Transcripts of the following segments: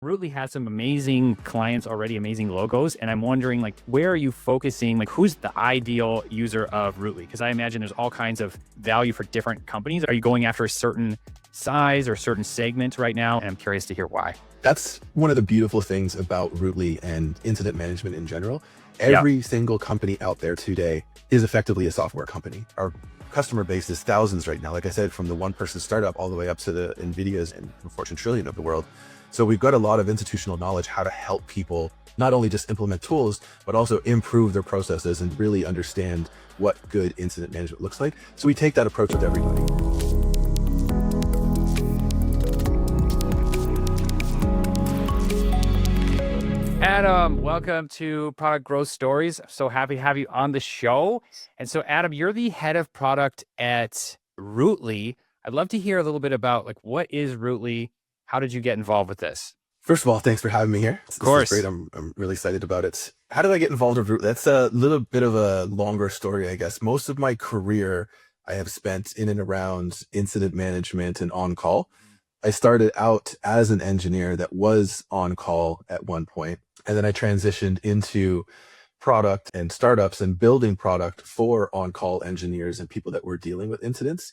Rootley has some amazing clients already, amazing logos. And I'm wondering, like, where are you focusing? Like, who's the ideal user of Rootley? Because I imagine there's all kinds of value for different companies. Are you going after a certain size or certain segment right now? And I'm curious to hear why. That's one of the beautiful things about Rootley and incident management in general. Yeah. Every single company out there today is effectively a software company. Our customer base is thousands right now. Like I said, from the one-person startup all the way up to the NVIDIAs and the Fortune trillion of the world. So we've got a lot of institutional knowledge how to help people not only just implement tools, but also improve their processes and really understand what good incident management looks like. So we take that approach with everybody. Adam, welcome to Product Growth Stories. I'm so happy to have you on the show. And so, Adam, you're the head of product at Rootley. I'd love to hear a little bit about, like, what is Rootley? How did you get involved with this? First of all, thanks for having me here. Of course. This is great. I'm really excited about it. How did I get involved with Rootley? That's a little bit of a longer story, I guess. Most of my career I have spent in and around incident management and on-call. I started out as an engineer that was on call at one point, and then I transitioned into product and startups and building product for on-call engineers and people that were dealing with incidents,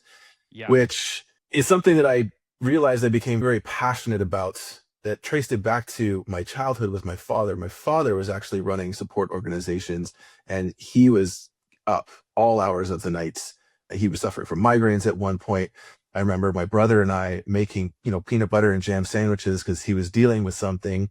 which is something that I realized I became very passionate about, that traced it back to my childhood with my father. My father was actually running support organizations, and he was up all hours of the night. He was suffering from migraines at one point. I remember my brother and I making, peanut butter and jam sandwiches because he was dealing with something.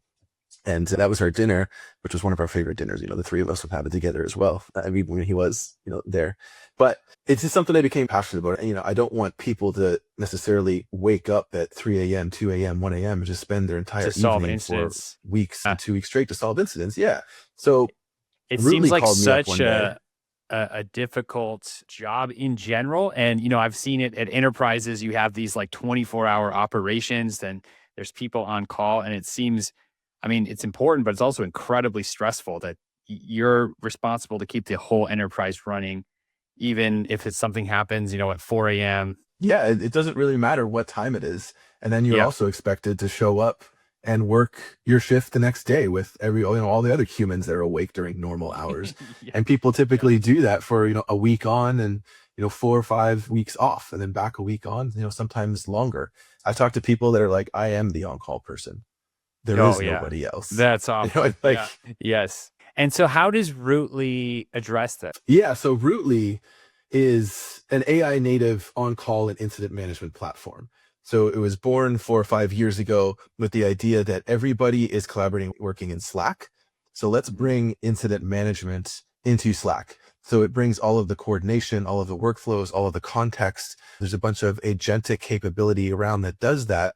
And that was our dinner, which was one of our favorite dinners. The three of us would have it together as well. I mean, when he was, there. But it's just something I became passionate about. And, I don't want people to necessarily wake up at 3 a.m., 2 a.m., 1 a.m. and just spend their entire evening for weeks, 2 weeks straight to solve incidents. Yeah. So it seems like such a difficult job in general. And, I've seen it at enterprises. You have these like 24-hour operations, then there's people on call, and it seems, it's important, but it's also incredibly stressful that you're responsible to keep the whole enterprise running, even if it's something happens, at 4 a.m. Yeah, it doesn't really matter what time it is. And then you're also expected to show up and work your shift the next day with all the other humans that are awake during normal hours. And people typically do that for, a week on and, 4 or 5 weeks off, and then back a week on, sometimes longer. I've talked to people that are like, I am the on-call person. There is nobody else. That's awesome. Yes. And so how does Rootley address that? Yeah. So Rootley is an AI native on-call and incident management platform. So it was born 4 or 5 years ago with the idea that everybody is collaborating, working in Slack. So let's bring incident management into Slack. So it brings all of the coordination, all of the workflows, all of the context. There's a bunch of agentic capability around that does that.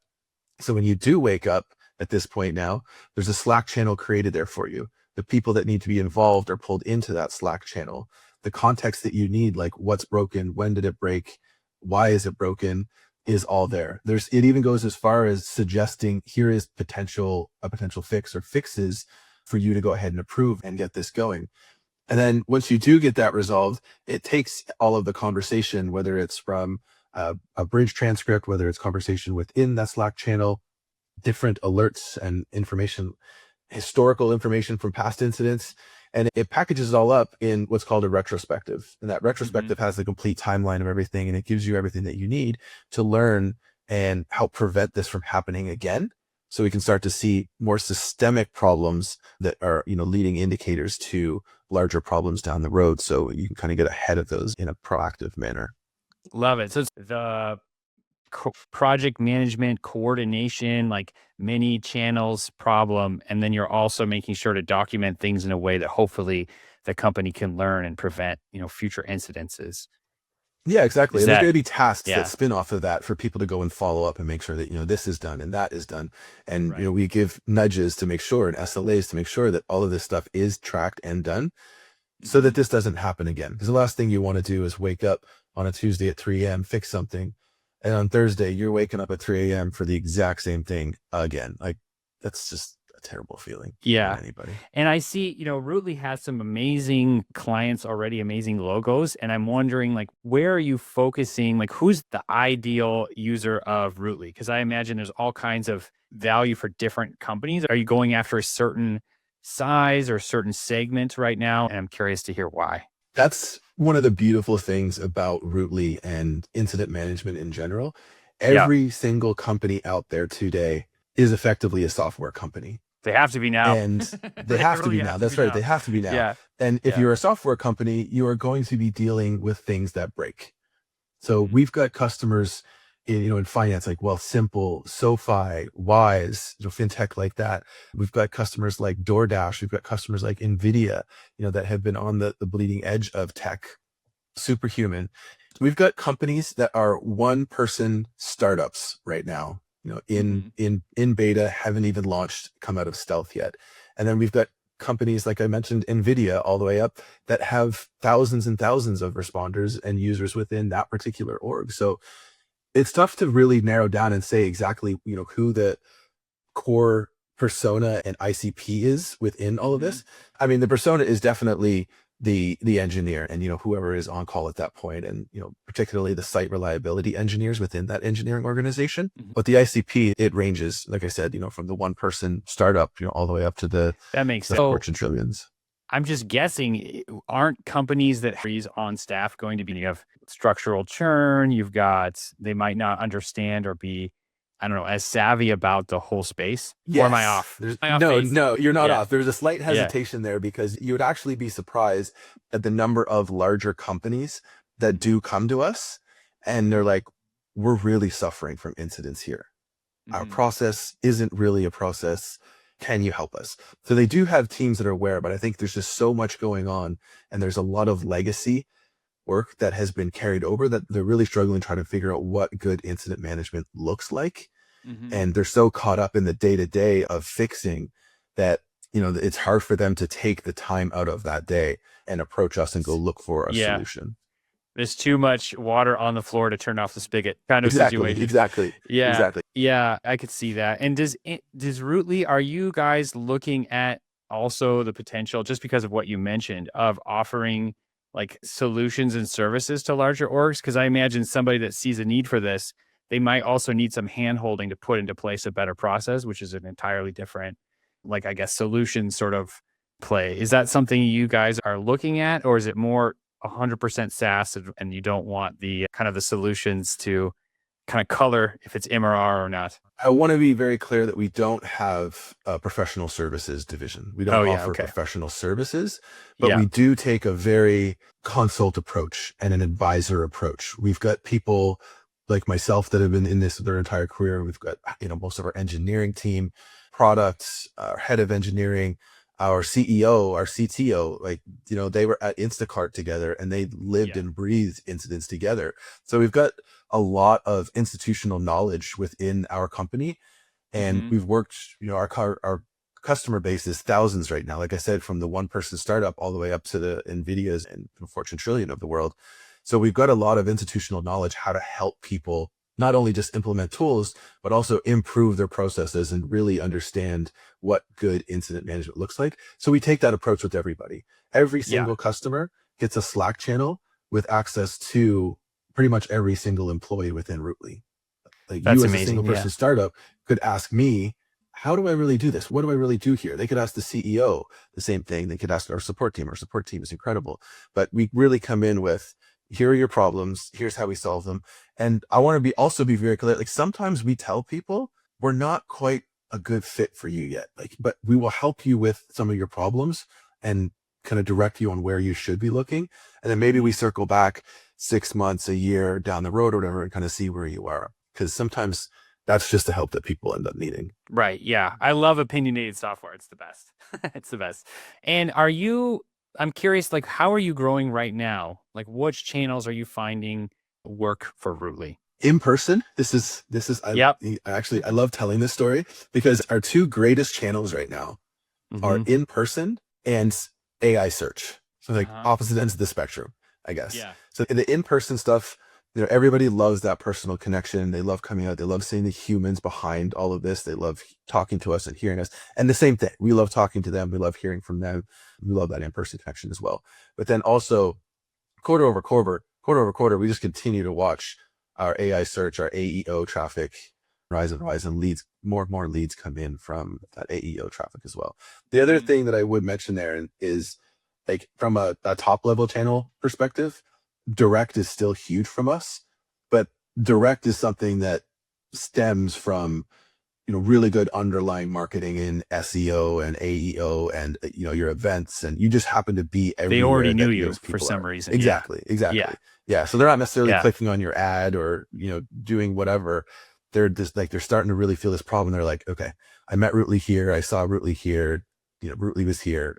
So when you do wake up at this point now, there's a Slack channel created there for you. The people that need to be involved are pulled into that Slack channel. The context that you need, like what's broken, when did it break, why is it broken, is all there. It even goes as far as suggesting here is a potential fix or fixes for you to go ahead and approve and get this going. And then once you do get that resolved, it takes all of the conversation, whether it's from a bridge transcript, whether it's conversation within that Slack channel, different alerts and information, historical information from past incidents, and it packages it all up in what's called a retrospective. And that retrospective has the complete timeline of everything, and it gives you everything that you need to learn and help prevent this from happening again. So we can start to see more systemic problems that are, leading indicators to larger problems down the road. So you can kind of get ahead of those in a proactive manner. Love it. So it's the project management, coordination, like many channels problem. And then you're also making sure to document things in a way that hopefully the company can learn and prevent, future incidences. Yeah, exactly. There's going to be tasks that spin off of that for people to go and follow up and make sure that, this is done and that is done. And, we give nudges to make sure and SLAs to make sure that all of this stuff is tracked and done so that this doesn't happen again. Because the last thing you want to do is wake up on a Tuesday at 3 a.m., fix something. And on Thursday, you're waking up at 3 a.m. for the exact same thing again. Like that's terrible feeling on Yeah. anybody. And I see, Rootley has some amazing clients already, amazing logos. And I'm wondering, like, where are you focusing? Like, who's the ideal user of Rootley? Because I imagine there's all kinds of value for different companies. Are you going after a certain size or certain segment right now? And I'm curious to hear why. That's one of the beautiful things about Rootly and incident management in general. Yeah. Every single company out there today is effectively a software company. They have to be now. And they They have to really be now. have to That's be right. now. They have to be now. Yeah. And if Yeah. you're a software company, you are going to be dealing with things that break. So Mhm. we've got customers in finance, like Simple, SoFi, Wise, fintech like that. We've got customers like DoorDash. We've got customers like NVIDIA, that have been on the bleeding edge of tech, superhuman. We've got companies that are one person startups right now, in Mhm. in beta, haven't even launched, come out of stealth yet. And then we've got companies like I mentioned, NVIDIA, all the way up, that have thousands and thousands of responders and users within that particular org. So it's tough to really narrow down and say exactly, who the core persona and ICP is within all of Mhm. this. I mean, the persona is definitely the engineer and whoever is on call at that point, and particularly the site reliability engineers within that engineering organization. Mhm. But the ICP, it ranges, like I said, from the one person startup, all the way up to the That makes sense. Fortune trillions. I'm just guessing, aren't companies that freeze on staff going to be, you have structural churn, they might not understand or be, I don't know, as savvy about the whole space? Or am I Yes. off? There's Am I off no, base? no, you're not Yeah. off. There's a slight Yeah. hesitation there because you would actually be surprised at the number of larger companies that do come to us and they're like, we're really suffering from incidents here. Our Mhm. process isn't really a process. Can you help us? So they do have teams that are aware, but I think there's just so much going on and there's a lot of legacy work that has been carried over that they're really struggling trying to figure out what good incident management looks like. Mhm. And they're so caught up in the day-to-day of fixing that it's hard for them to take the time out of that day and approach us and go look for a Yeah. solution. There's too much water on the floor to turn off the spigot kind of Exactly, situation. exactly, Yeah. exactly. Yeah, I could see that. And does Rootly, are you guys looking at also the potential, just because of what you mentioned, of offering like solutions and services to larger orgs? Because I imagine somebody that sees a need for this, they might also need some hand holding to put into place a better process, which is an entirely different, like, I guess, solution sort of play. Is that something you guys are looking at, or is it more 100% SaaS and you don't want the kind of the solutions to kind of color if it's MRR or not? I want to be very clear that we don't have a professional services division. We don't Oh, yeah. offer Okay. professional services, but Yeah. we do take a very consult approach and an advisor approach. We've got people like myself that have been in this their entire career. We've got, most of our engineering team, products, our head of engineering, our CEO, our CTO, like, they were at Instacart together and they lived Yeah. and breathed incidents together. So we've got a lot of institutional knowledge within our company. And Hmm. we've worked, our customer base is thousands right now. Like I said, from the one person startup all the way up to the NVIDIAs and Fortune trillion of the world. So we've got a lot of institutional knowledge, how to help people not only just implement tools, but also improve their processes and really understand what good incident management looks like. So we take that approach with everybody. Every Yeah. single customer gets a Slack channel with access to pretty much every single employee within Rootly. Like you That's as a single amazing. person Yeah. startup could ask me, how do I really do this? What do I really do here? They could ask the CEO the same thing. They could ask our support team. Our support team is incredible, but we really come in with, here are your problems. Here's how we solve them. And I want to also be very clear. Like sometimes we tell people we're not quite a good fit for you yet. Like, but we will help you with some of your problems and kind of direct you on where you should be looking. And then maybe we Mhm. circle back 6 months, a year down the road or whatever, and kind of see where you are. Because sometimes that's just the help that people end up needing. Right. Yeah. I love opinionated software. It's the best. It's the best. And I'm curious, like, how are you growing right now? Like, which channels are you finding work for Rootly? In person, Yep. I love telling this story because our two greatest channels right now are Hmm. in person and AI search. So like Uh-huh. opposite ends of the spectrum, I guess. Yeah. So the in-person stuff, Everybody loves that personal connection. They love coming out. They love seeing the humans behind all of this. They love talking to us and hearing us. And the same thing, we love talking to them. We love hearing from them. We love that in-person connection as well. But then also quarter over quarter, we just continue to watch our AI search, our AEO traffic rise and leads, more and more leads come in from that AEO traffic as well. The other thing that I would mention there is, like, from a top level channel perspective, direct is still huge from us, but direct is something that stems from, really good underlying marketing in SEO and AEO and, your events, and you just happen to be They already everywhere knew that you those for people some are. reason. Exactly. Yeah. Yeah. So they're not necessarily Yeah. clicking on your ad or, doing whatever. They're just like, they're starting to really feel this problem. They're like, okay, I met Rootley here. I saw Rootley here. Rootley was here.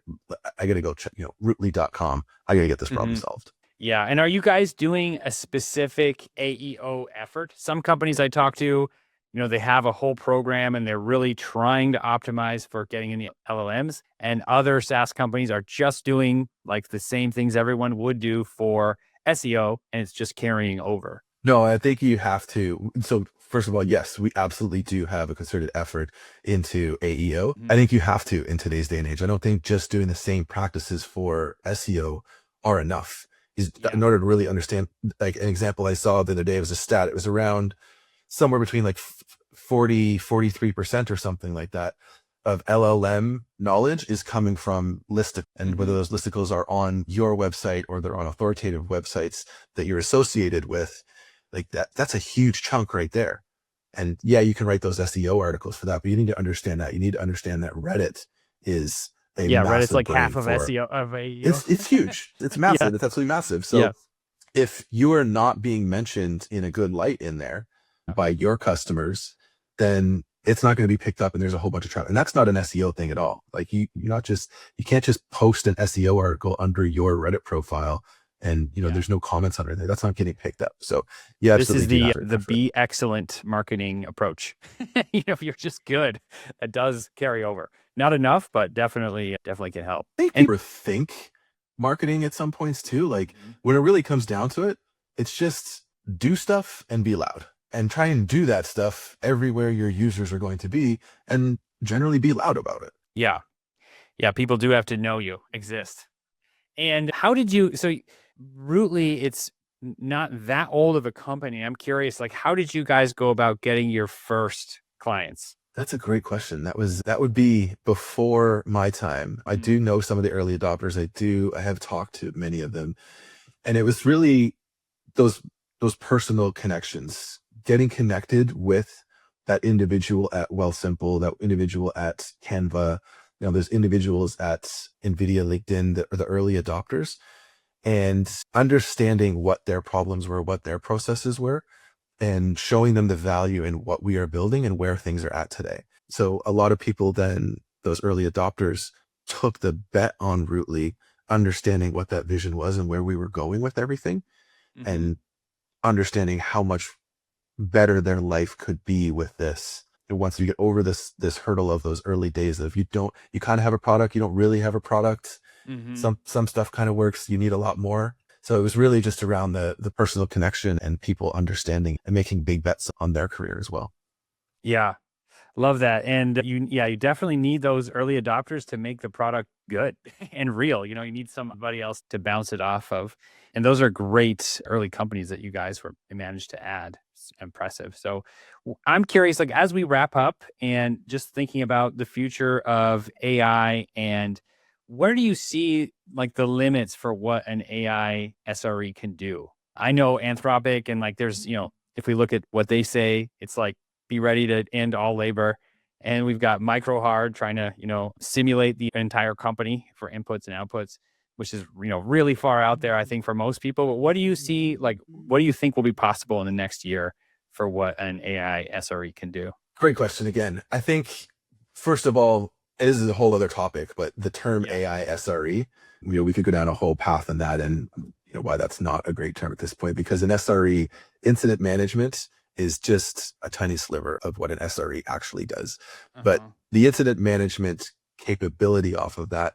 I got to go check, Rootley.com. I got to get this problem solved. Yeah. And are you guys doing a specific AEO effort? Some companies I talk to, they have a whole program and they're really trying to optimize for getting in the LLMs. And other SaaS companies are just doing like the same things everyone would do for SEO, and it's just carrying over. No, I think you have to. So first of all, yes, we absolutely do have a concerted effort into AEO. I think you have to in today's day and age. I don't think just doing the same practices for SEO are enough. In order to really understand, like an example I saw the other day was a stat. It was around somewhere between like 43% or something like that of LLM knowledge is coming from listicles, and whether those listicles are on your website or they're on authoritative websites that you're associated with, like that's a huge chunk right there. And yeah, you can write those SEO articles for that, but you need to understand that. You need to understand that Reddit is a massive Reddit's like half of for SEO of AEO. it's huge. It's massive. It's absolutely massive. So if you are not being mentioned in a good light in there by your customers, then it's not going to be picked up, and there's a whole bunch of traffic. And that's not an SEO thing at all. Like you can't just post an SEO article under your Reddit profile and there's no comments under there. That's not getting picked up. So yeah, this is the be excellent marketing approach. If you're just good, it does carry over. Not enough, but definitely can help. I think people think marketing at some points too. Like when it really comes down to it, it's just do stuff and be loud, and try and do that stuff everywhere your users are going to be, and generally be loud about it. Yeah. People do have to know you exist. And how did you, so Rootley, it's not that old of a company. I'm curious, like, how did you guys go about getting your first clients? That's a great question. That would be before my time. I do know some of the early adopters. I have talked to many of them, and it was really those personal connections, getting connected with that individual at Wealthsimple, that individual at Canva, there's individuals at NVIDIA, LinkedIn that are the early adopters, and understanding what their problems were, what their processes were, and showing them the value in what we are building and where things are at today. So a lot of people then, those early adopters, took the bet on Rootley, understanding what that vision was and where we were going with everything, and understanding how much better their life could be with this. And once you get over this hurdle of those early days of you kind of have a product, you don't really have a product. Some stuff kind of works, you need a lot more. So it was really just around the personal connection and people understanding and making big bets on their career as well. Yeah. Love that. And you definitely need those early adopters to make the product good and real. You need somebody else to bounce it off of. And those are great early companies that you guys managed to add. It's impressive. So I'm curious, like, as we wrap up and just thinking about the future of AI, and where do you see like the limits for what an AI SRE can do? I know Anthropic, and like there's, if we look at what they say, it's like, be ready to end all labor. And we've got MicroHard trying to, simulate the entire company for inputs and outputs, which is, really far out there, I think, for most people. But what do you see, like, what do you think will be possible in the next year for what an AI SRE can do? Great question again. I think, first of all, this is a whole other topic, but the term AI SRE, we could go down a whole path on that, and why that's not a great term at this point, because an SRE, incident management, is just a tiny sliver of what an SRE actually does. But the incident management capability off of that,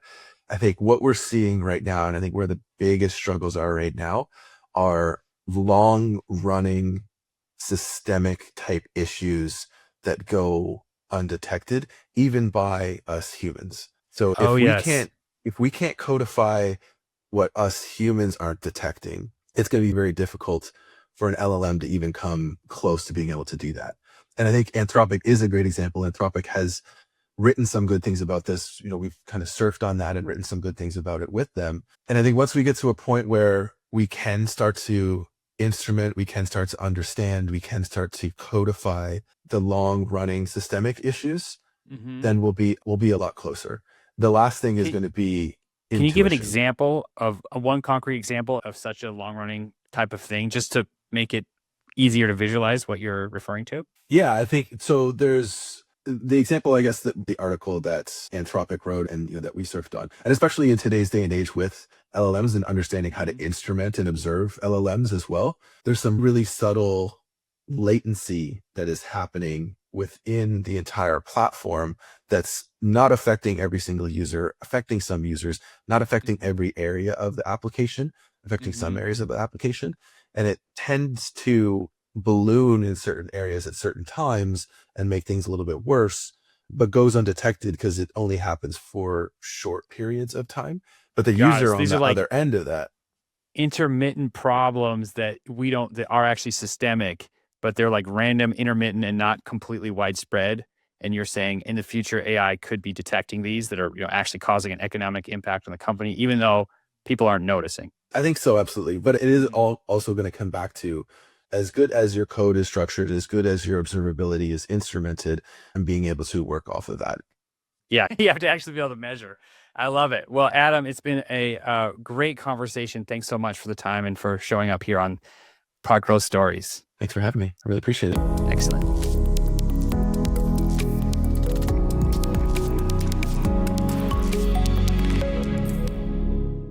I think what we're seeing right now, and I think where the biggest struggles are right now, are long running systemic type issues that go undetected, even by us humans. So Oh, yes. if we can't codify what us humans aren't detecting, it's going to be very difficult for an LLM to even come close to being able to do that. And I think Anthropic is a great example. Anthropic has written some good things about this. We've kind of surfed on that and written some good things about it with them. And I think once we get to a point where we can start to instrument, we can start to understand, we can start to codify the long running systemic issues, Hmm. then we'll be a lot closer. The last thing is going to be Can you give an intuition. example of one concrete example of such a long running type of thing, just to make it easier to visualize what you're referring to? Yeah, I think so. There's the example, I guess, that the article that Anthropic wrote and that we surfed on, and especially in today's day and age with LLMs and understanding how to Mhm. instrument and observe LLMs as well. There's some really subtle latency that is happening within the entire platform that's not affecting every single user, affecting some users, not affecting Mhm. every area of the application, affecting some Mhm. areas of the application. And it tends to balloon in certain areas at certain times and make things a little bit worse, but goes undetected because it only happens for short periods of time. But the Got it. user So on these are the like other end of that, intermittent problems that we don't that are actually systemic, but they're like random, intermittent, and not completely widespread. And you're saying in the future AI could be detecting these that are actually causing an economic impact on the company, even though people aren't noticing. I think so, absolutely. But it is Mhm. all also going to come back to as good as your code is structured, as good as your observability is instrumented, and being able to work off of that. Yeah, you have to actually be able to measure. I love it. Well, Adam, it's been a great conversation. Thanks so much for the time and for showing up here on Pod Growth Stories. Thanks for having me. I really appreciate it. Excellent.